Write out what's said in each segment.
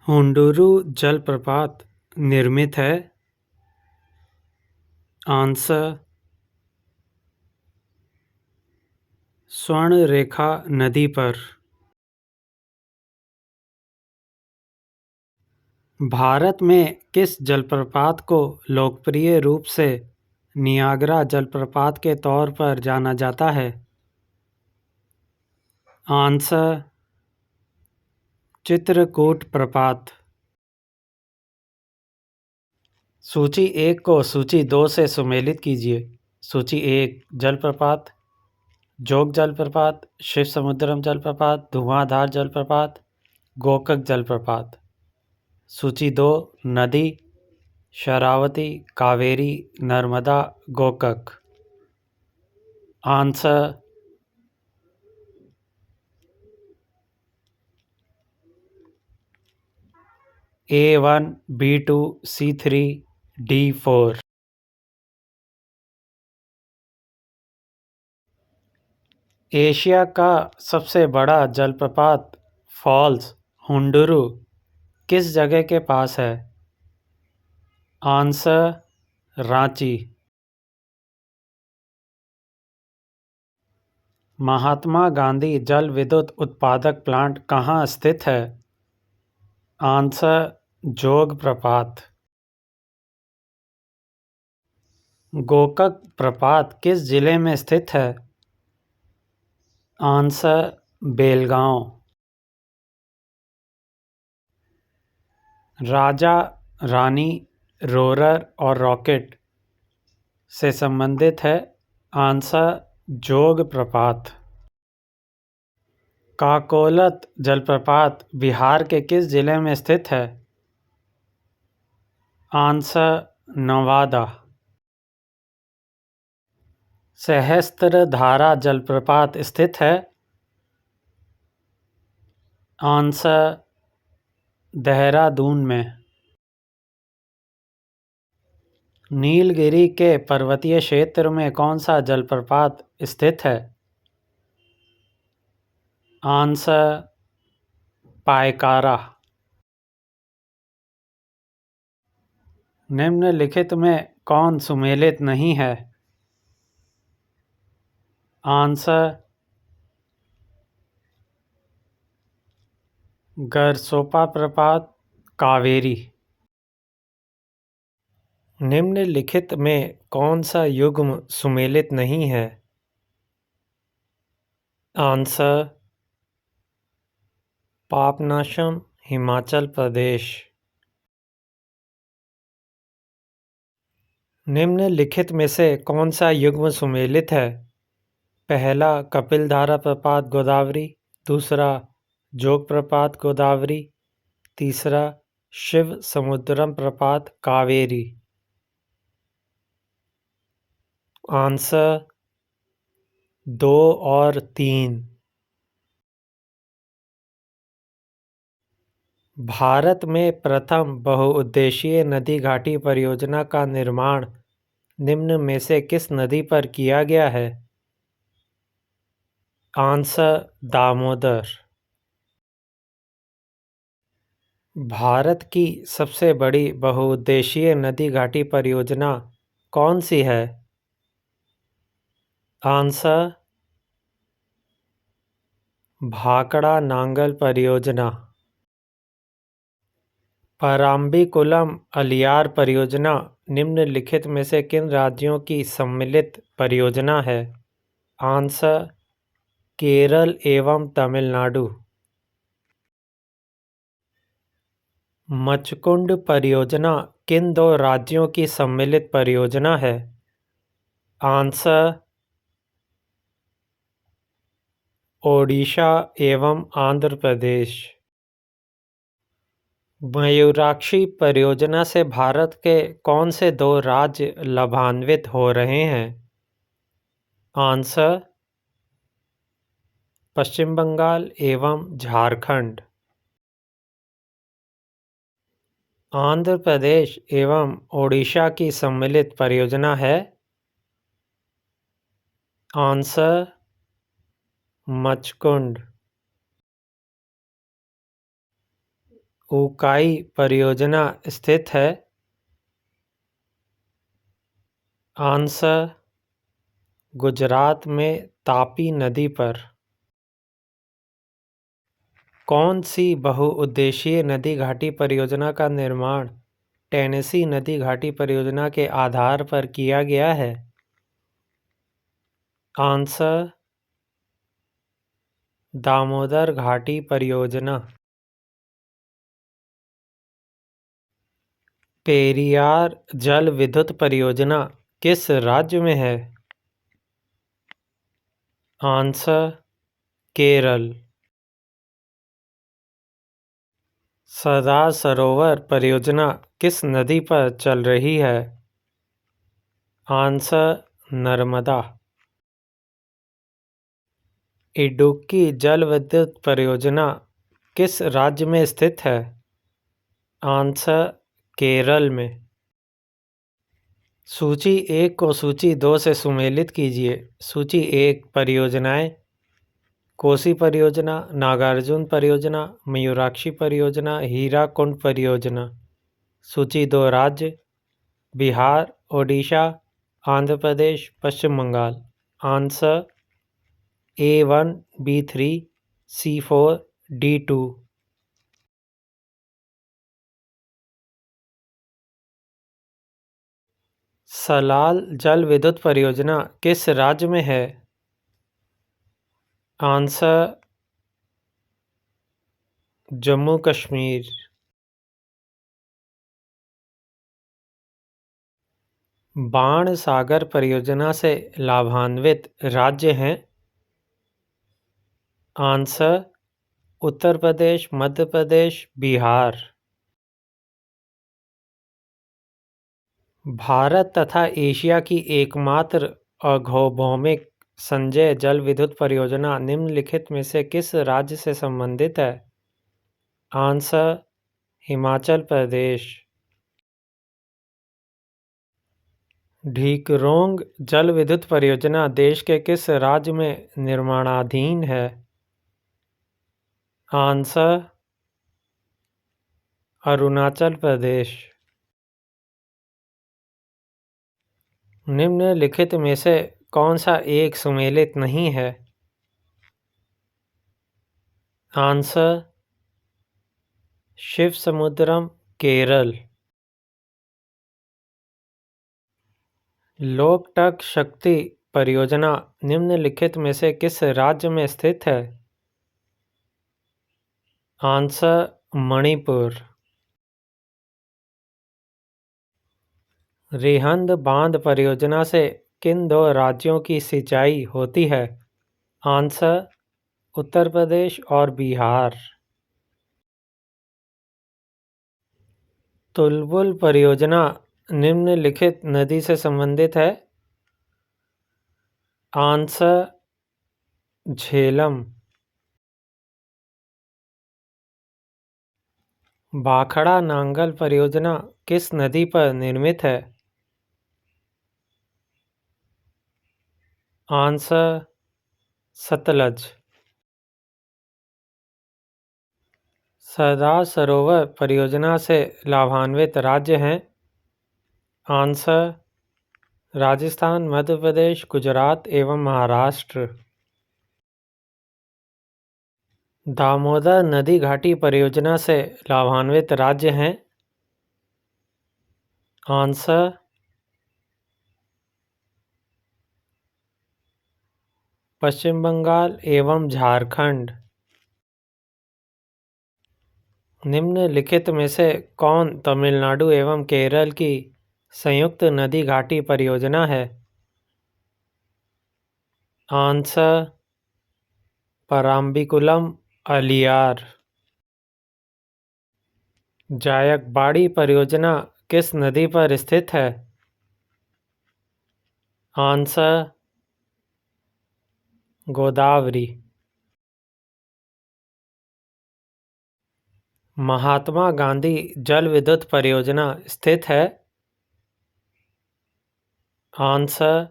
हुंडुरु जलप्रपात निर्मित है। आंसर स्वर्णरेखा नदी पर। भारत में किस जलप्रपात को लोकप्रिय रूप से नियाग्रा जलप्रपात के तौर पर जाना जाता है? आंसर चित्रकूट प्रपात। सूची 1 को सूची 2 से सुमेलित कीजिए। सूची 1 जलप्रपात: जोग जलप्रपात, शिव समुद्रम जलप्रपात, धुआंधार जलप्रपात, गोकक जलप्रपात। सूची 2 नदी: Sharavati, Kaveri, Narmada, Gokak. Answer A1, B2, C3, D4। Asia का सबसे बड़ा जलप्रपात फॉल्स हुंडुरु किस जगह के पास है? आंसर रांची। महात्मा गांधी जल विद्युत उत्पादक प्लांट कहाँ स्थित है? आंसर जोग प्रपात। गोकक प्रपात किस जिले में स्थित है? आंसर बेलगांव। राजा रानी रोरर और रॉकेट से संबंधित है? आंसर जोग प्रपात। काकोलत जलप्रपात बिहार के किस जिले में स्थित है? आंसर नवादा। सहस्त्रधारा जलप्रपात स्थित है? आंसर देहरादून में। नीलगिरी के पर्वतीय क्षेत्र में कौन सा जलप्रपात स्थित है? आंसर पायकारा। निम्नलिखित में कौन सुमेलित नहीं है? आंसर गरसोपा प्रपात, कावेरी। निम्नलिखित में कौन सा युग्म सुमेलित नहीं है? आंसर पापनाशम, हिमाचल प्रदेश। निम्नलिखित में से कौन सा युग्म सुमेलित है? पहला कपिलधारा प्रपात गोदावरी, दूसरा जोग प्रपात गोदावरी, तीसरा शिव समुद्रम प्रपात कावेरी। आंसर 2 और 3। भारत में प्रथम बहुउद्देशीय नदी घाटी परियोजना का निर्माण निम्न में से किस नदी पर किया गया है? आंसर दामोदर। भारत की सबसे बड़ी बहुउद्देशीय नदी घाटी परियोजना कौन सी है? आंसर भाखड़ा नांगल परियोजना। पराम्बीकुलम अलियार परियोजना निम्नलिखित में से किन राज्यों की सम्मिलित परियोजना है? आंसर केरल एवं तमिलनाडु। मचकुंड परियोजना किन 2 राज्यों की सम्मिलित परियोजना है? आंसर ओडिशा एवं आंध्र प्रदेश। मयूराक्षी परियोजना से भारत के कौन से 2 राज्य लाभान्वित हो रहे हैं? आंसर पश्चिम बंगाल एवं झारखंड। आंध्र प्रदेश एवं ओडिशा की सम्मिलित परियोजना है? आंसर मचकुंड। उकाई परियोजना स्थित है? आंसर गुजरात में तापी नदी पर। कौन सी बहुउद्देशीय नदी घाटी परियोजना का निर्माण टेनेसी नदी घाटी परियोजना के आधार पर किया गया है? आंसर दामोदर घाटी परियोजना। पेरियार जल विद्युत परियोजना किस राज्य में है? आंसर केरल। सरदार सरोवर परियोजना किस नदी पर चल रही है? आंसर नर्मदा। इडुक्की जल विद्युत परियोजना किस राज्य में स्थित है? आंसर केरल में। सूची 1 को सूची 2 से सुमेलित कीजिए। सूची 1 परियोजनाएं: कोसी परियोजना, नागार्जुन परियोजना, मयूराक्षी परियोजना, हीराकुंड परियोजना। सूची 2 राज्य: Bihar, Odisha, Andhra Pradesh, Paschim Bangal. Answer A1, B3, C4, D2। Salal जल विद्युत परियोजना किस राज्य में है? आंसर जम्मू कश्मीर। बाण सागर परियोजना से लाभान्वित राज्य हैं? आंसर उत्तर प्रदेश, मध्य प्रदेश, बिहार। भारत तथा एशिया की एकमात्र अघोभौमिक संजय जल विद्युत परियोजना निम्नलिखित में से किस राज्य से संबंधित है? आंसर हिमाचल प्रदेश। ढीकरोंग जल विद्युत परियोजना देश के किस राज्य में निर्माणाधीन है? आंसर अरुणाचल प्रदेश। निम्नलिखित में से कौन सा एक सुमेलित नहीं है? आंसर शिवसमुद्रम, केरल। लोकटक शक्ति परियोजना निम्नलिखित में से किस राज्य में स्थित है? आंसर मणिपुर। रिहंद बांध परियोजना से किन 2 राज्यों की सिंचाई होती है? आंसर उत्तर प्रदेश और बिहार। तुलबुल परियोजना निम्नलिखित नदी से संबंधित है? आंसर झेलम। भाखड़ा नांगल परियोजना किस नदी पर निर्मित है? आंसर सतलज। सरदार सरोवर परियोजना से लाभान्वित राज्य हैं? आंसर राजस्थान, मध्य प्रदेश, गुजरात एवं महाराष्ट्र। दामोदर नदी घाटी परियोजना से लाभान्वित राज्य हैं? आंसर पश्चिम बंगाल एवं झारखंड। निम्नलिखित में से कौन तमिलनाडु एवं केरल की संयुक्त नदी घाटी परियोजना है? आंसर पराम्बिकुलम, अलियार। जायकबाड़ी परियोजना किस नदी पर स्थित है? आंसर गोदावरी। महात्मा गांधी जल विद्युत परियोजना स्थित है? आंसर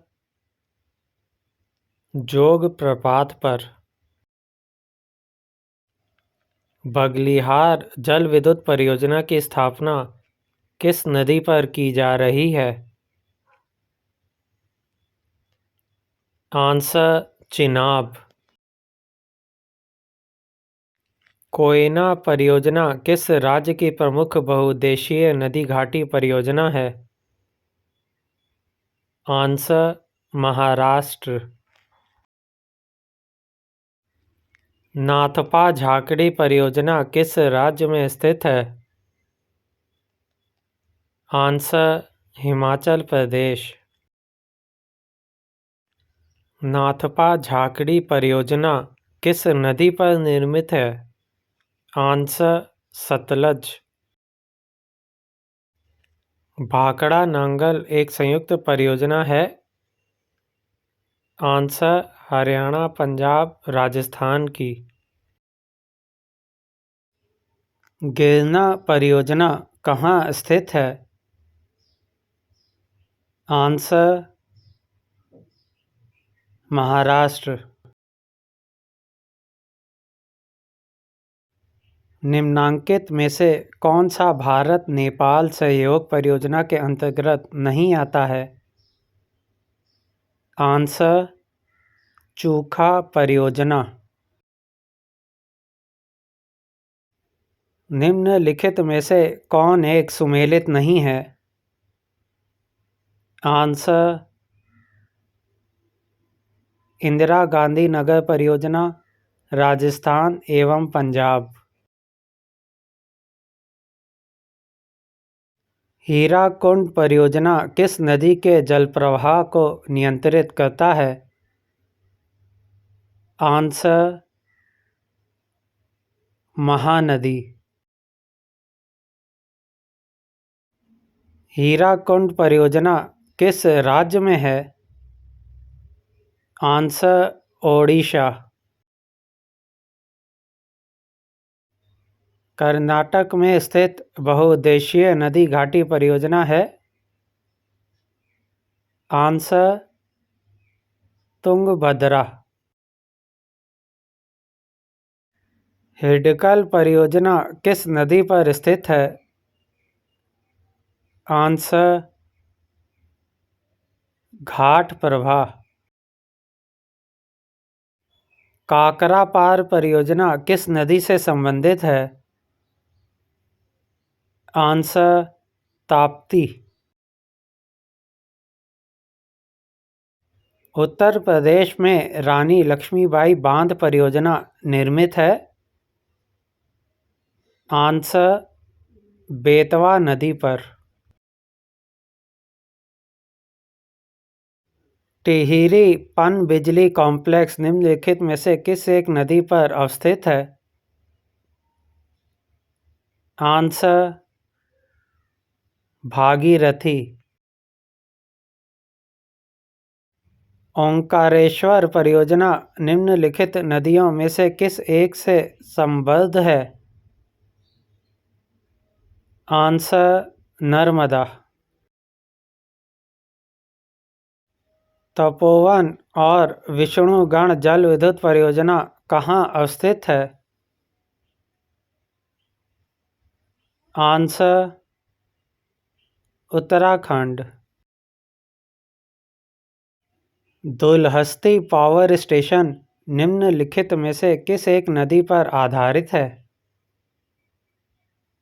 जोग प्रपात पर। बगलिहार जल विद्युत परियोजना की स्थापना किस नदी पर की जा रही है? आंसर चिनाब। कोयना परियोजना किस राज्य की प्रमुख बहुउद्देशीय नदी घाटी परियोजना है? आंसर महाराष्ट्र। नाथपा झाकड़ी परियोजना किस राज्य में स्थित है? आंसर हिमाचल प्रदेश। नाथपा झाकड़ी परियोजना किस नदी पर निर्मित है? आंसर सतलज। भाखड़ा नांगल एक संयुक्त परियोजना है? आंसर हरियाणा, पंजाब, राजस्थान की। गिरना परियोजना कहाँ स्थित है? आंसर महाराष्ट्र। निम्नांकित में से कौन सा भारत नेपाल सहयोग परियोजना के अंतर्गत नहीं आता है? आंसर चूखा परियोजना। निम्नलिखित में से कौन एक सुमेलित नहीं है? आंसर इंदिरा गांधी नगर परियोजना, राजस्थान एवं पंजाब। हीराकुंड परियोजना किस नदी के जलप्रवाह को नियंत्रित करता है? आंसर महानदी। हीराकुंड परियोजना किस राज्य में है? आंसर ओडिशा। कर्नाटक में स्थित बहुउद्देशीय नदी घाटी परियोजना है? आंसर तुंगभद्रा। हिडकल परियोजना किस नदी पर स्थित है? आंसर घाट प्रभा। काकरापार परियोजना किस नदी से संबंधित है? आंसर ताप्ती। उत्तर प्रदेश में रानी लक्ष्मीबाई बांध परियोजना निर्मित है? आंसर बेतवा नदी पर। टिहरी पनबिजली कॉम्प्लेक्स निम्नलिखित में से किस एक नदी पर अवस्थित है? आंसर भागीरथी। ओंकारेश्वर परियोजना निम्नलिखित नदियों में से किस एक से संबद्ध है? आंसर नर्मदा। तपोवन और विष्णुगढ़ जल विद्युत परियोजना कहाँ अवस्थित है? Answer Uttarakhand. Dulhasti power station निम्नलिखित में से किस एक नदी पर आधारित है?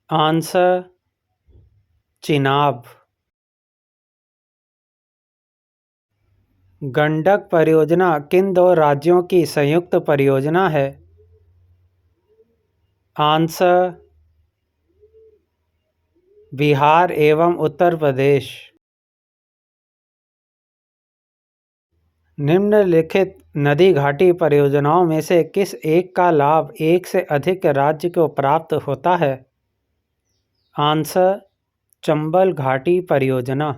आंसर चिनाब। गंडक परियोजना किन दो राज्यों की संयुक्त परियोजना है? आंसर बिहार एवं उत्तर प्रदेश। निम्नलिखित नदी घाटी परियोजनाओं में से किस एक का लाभ एक से अधिक राज्य को प्राप्त होता है? आंसर चंबल घाटी परियोजना।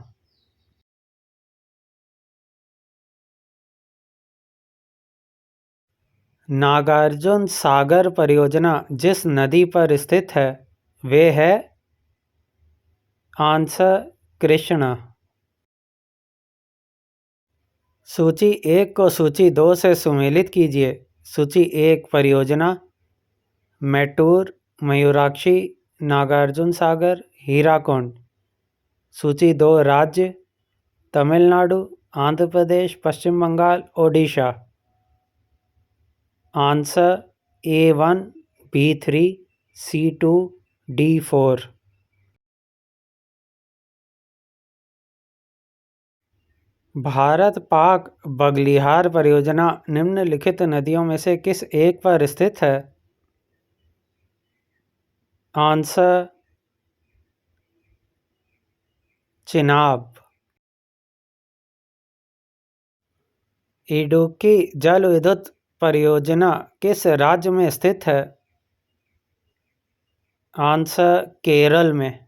नागार्जुन सागर परियोजना जिस नदी पर स्थित है वे है? आंसर कृष्णा। सूची 1 को सूची 2 से सुमेलित कीजिए। सूची 1 परियोजना मैटूर, मयूराक्षी, नागार्जुन सागर, हीराकुंड। सूची 2 राज्य: Tamil Nadu, Andhra Pradesh, Paschim Bangal, Odisha. Answer A1, B3, C2, D4। Bharat Pak Baglihar परियोजना निम्नलिखित नदियों में से किस एक पर स्थित है? आंसर चिनाब। इडुक्की जल विद्युत परियोजना किस राज्य में स्थित है? आंसर केरल में।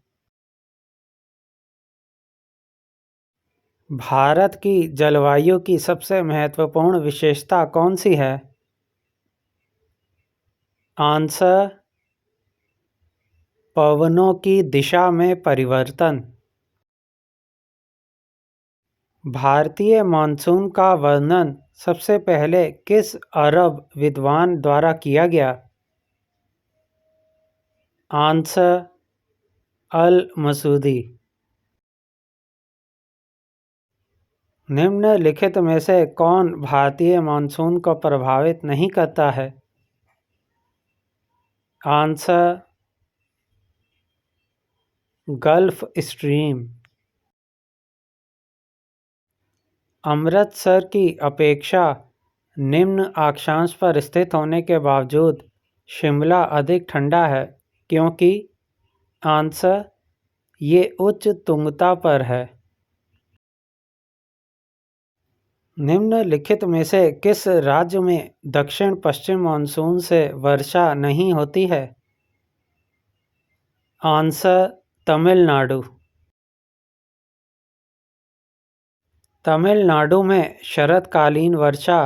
भारत की जलवायु की सबसे महत्वपूर्ण विशेषता कौन सी है? आंसर पवनों की दिशा में परिवर्तन। भारतीय मानसून का वर्णन सबसे पहले किस अरब विद्वान द्वारा किया गया? आंसर अल मसूदी। निम्नलिखित में से कौन भारतीय मानसून को प्रभावित नहीं करता है? Answer gulf stream. अमृतसर की अपेक्षा निम्न अक्षांश पर स्थित होने के बावजूद शिमला अधिक ठंडा है, क्योंकि? आंसर ये उच्च तुंगता पर है। निम्नलिखित में से किस राज्य में दक्षिण पश्चिम मानसून से वर्षा नहीं होती है? आंसर तमिलनाडु। तमिलनाडु में शरतकालीन वर्षा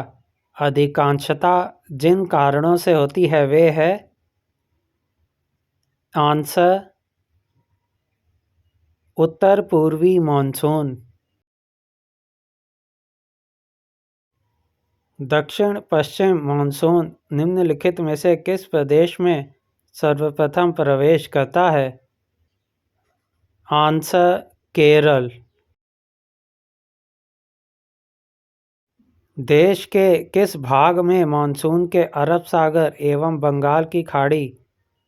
अधिकांशतः जिन कारणों से होती है वे है? आंसर उत्तर पूर्वी मानसून। दक्षिण पश्चिम मानसून निम्नलिखित में से किस प्रदेश में सर्वप्रथम प्रवेश करता है? आंसर केरल। देश के किस भाग में मानसून के अरब सागर एवं बंगाल की खाड़ी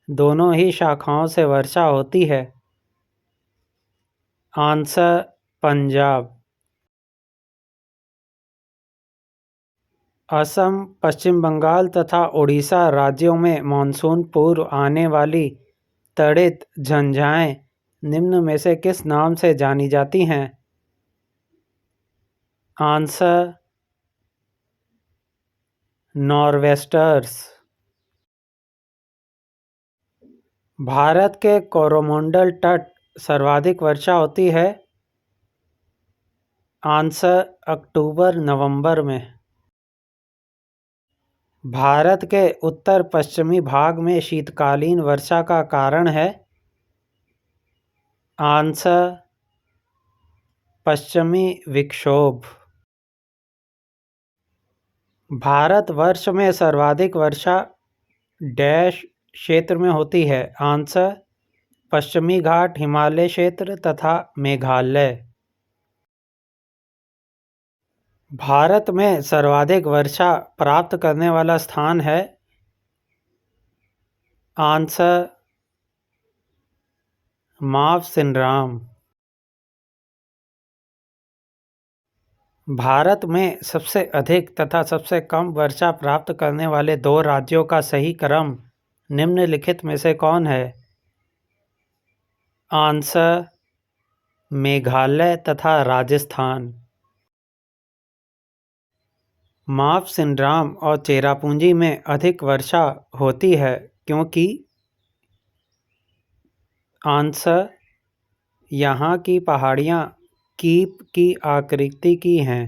दोनों ही शाखाओं से वर्षा होती है? आंसर पंजाब। असम, पश्चिम बंगाल तथा उड़ीसा राज्यों में मानसून पूर्व आने वाली तड़ित झंझाएं निम्न में से किस नाम से जानी जाती हैं? आंसर नॉर्वेस्टर्स। भारत के कोरोमंडल तट सर्वाधिक वर्षा होती है? आंसर अक्टूबर नवंबर में। भारत के उत्तर पश्चिमी भाग में शीतकालीन वर्षा का कारण है? आंसर पश्चिमी विक्षोभ। भारतवर्ष में सर्वाधिक वर्षा डैश क्षेत्र में होती है? आंसर पश्चिमी घाट, हिमालय क्षेत्र तथा मेघालय। भारत में सर्वाधिक वर्षा प्राप्त करने वाला स्थान है? आंसर मावसिनराम। भारत में सबसे अधिक तथा सबसे कम वर्षा प्राप्त करने वाले दो राज्यों का सही क्रम निम्नलिखित में से कौन है? आंसर मेघालय तथा राजस्थान। मावसिनराम और चेरापूंजी में अधिक वर्षा होती है, क्योंकि? आंसर यहाँ की पहाड़ियाँ कीप की आकृति की हैं।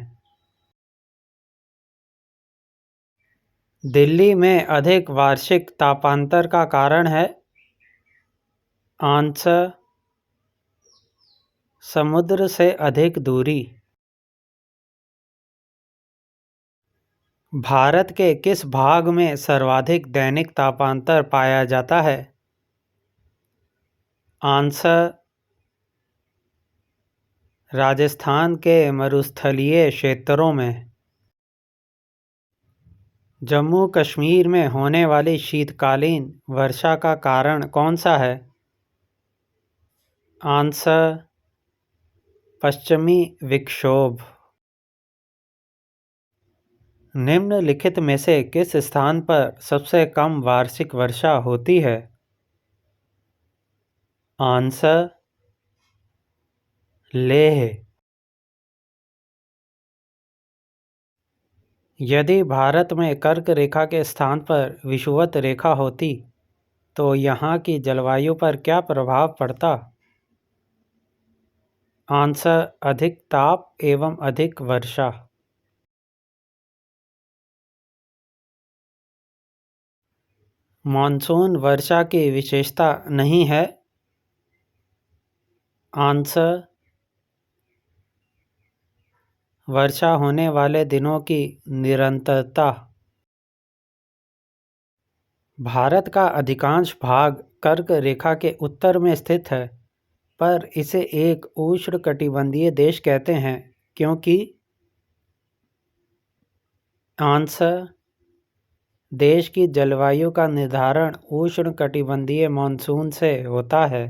दिल्ली में अधिक वार्षिक तापांतर का कारण है? आंसर समुद्र से अधिक दूरी। भारत के किस भाग में सर्वाधिक दैनिक तापांतर पाया जाता है? आंसर राजस्थान के मरुस्थलीय क्षेत्रों में। जम्मू कश्मीर में होने वाली शीतकालीन वर्षा का कारण कौन सा है? आंसर पश्चिमी विक्षोभ। निम्नलिखित में से किस स्थान पर सबसे कम वार्षिक वर्षा होती है? आंसर लेह। यदि भारत में कर्क रेखा के स्थान पर विषुवत रेखा होती तो यहाँ की जलवायु पर क्या प्रभाव पड़ता? आंसर अधिक ताप एवं अधिक वर्षा। मानसून वर्षा की विशेषता नहीं है। आंसर वर्षा होने वाले दिनों की निरंतरता। भारत का अधिकांश भाग कर्क रेखा के उत्तर में स्थित है, पर इसे एक उष्णकटिबंधीय देश कहते हैं क्योंकि आंसर देश की जलवायु का निर्धारण उष्णकटिबंधीय मानसून से होता है।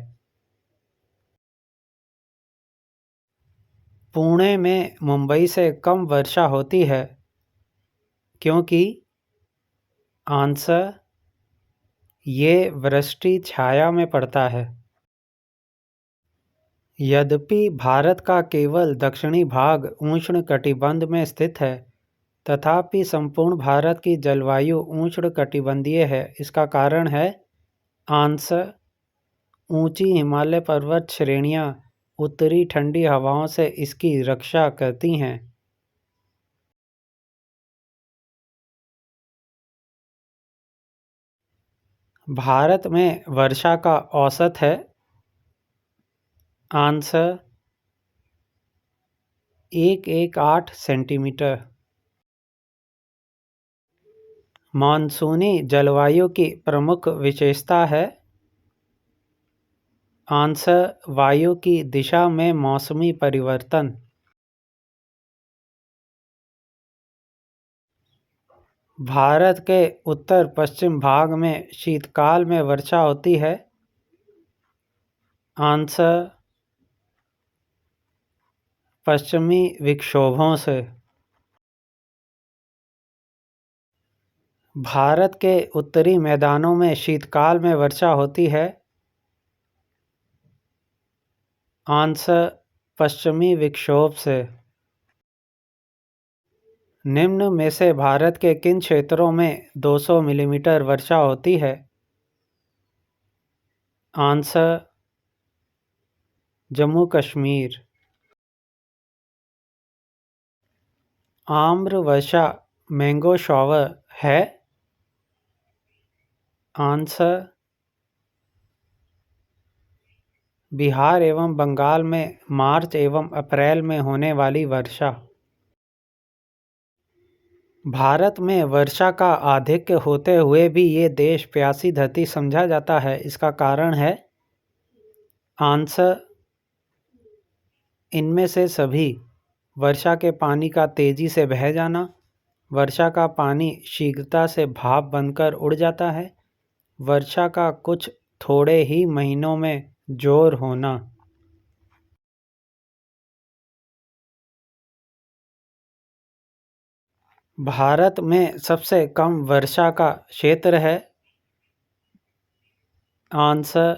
पुणे में मुंबई से कम वर्षा होती है क्योंकि आंसर ये वृष्टि छाया में पड़ता है। यद्यपि भारत का केवल दक्षिणी भाग उष्णकटिबंध में स्थित है, तथापि संपूर्ण भारत की जलवायु उष्णकटिबंधीय है। इसका कारण है आंसर ऊंची हिमालय पर्वत श्रेणियां उत्तरी ठंडी हवाओं से इसकी रक्षा करती हैं। भारत में वर्षा का औसत है। Answer 118 centimetre. मानसूनी जलवायु की प्रमुख विशेषता है। आंसर वायु की दिशा में मौसमी परिवर्तन। भारत के उत्तर पश्चिम भाग में शीतकाल में वर्षा होती है। आंसर पश्चिमी विक्षोभों से। भारत के उत्तरी मैदानों में शीतकाल में वर्षा होती है। आंसर पश्चिमी विक्षोभ से। निम्न में से भारत के किन क्षेत्रों में 200 मिलीमीटर वर्षा होती है? आंसर जम्मू कश्मीर। आम्र वर्षा मैंगो शॉवर है। आंसर बिहार एवं बंगाल में मार्च एवं अप्रैल में होने वाली वर्षा। भारत में वर्षा का आधिक्य होते हुए भी ये देश प्यासी धरती समझा जाता है। इसका कारण है आंसर इनमें से सभी। वर्षा के पानी का तेजी से बह जाना, वर्षा का पानी शीघ्रता से भाप बनकर उड़ जाता है, वर्षा का कुछ थोड़े ही महीनों में जोर होना। भारत में सबसे कम वर्षा का क्षेत्र है। आंसर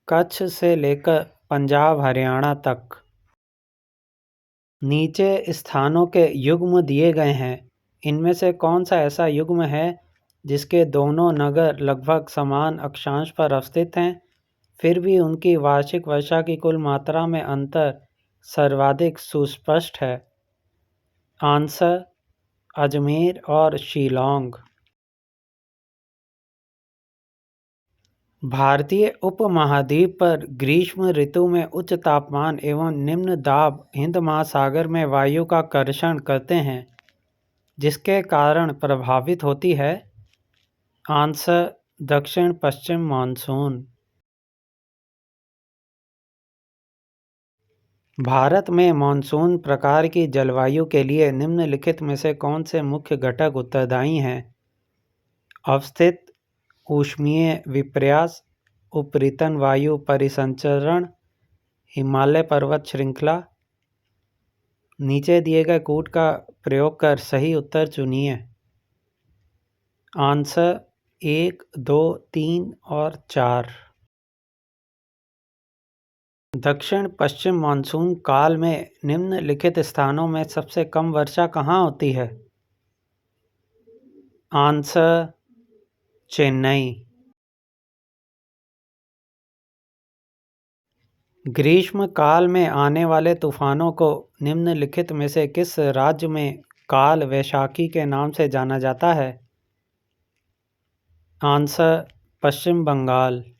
कच्छ से लेकर पंजाब हरियाणा तक। नीचे स्थानों के युग्म दिए गए हैं। इनमें से कौन सा ऐसा युग्म है जिसके दोनों नगर लगभग समान अक्षांश पर अवस्थित हैं, फिर भी उनकी वार्षिक वर्षा की कुल मात्रा में अंतर सर्वाधिक सुस्पष्ट है? आंसर अजमेर और शिलांग। भारतीय उपमहाद्वीप पर ग्रीष्म ऋतु में उच्च तापमान एवं निम्न दाब हिंद महासागर में वायु का कर्षण करते हैं, जिसके कारण प्रभावित होती है? आंसर दक्षिण पश्चिम मानसून। भारत में मानसून प्रकार की जलवायु के लिए निम्नलिखित में से कौन से मुख्य घटक उत्तरदायी हैं? अवस्थित, ऊष्मीय विपर्यास, उपरितन वायु परिसंचरण, हिमालय पर्वत श्रृंखला। नीचे दिए गए कूट का प्रयोग कर सही उत्तर चुनिए। आंसर 1, 2, 3 और 4। दक्षिण पश्चिम मानसून काल में निम्नलिखित स्थानों में सबसे कम वर्षा कहाँ होती है? आंसर चेन्नई। ग्रीष्म काल में आने वाले तूफानों को निम्नलिखित में से किस राज्य में काल वैशाखी के नाम से जाना जाता है? आंसर पश्चिम बंगाल।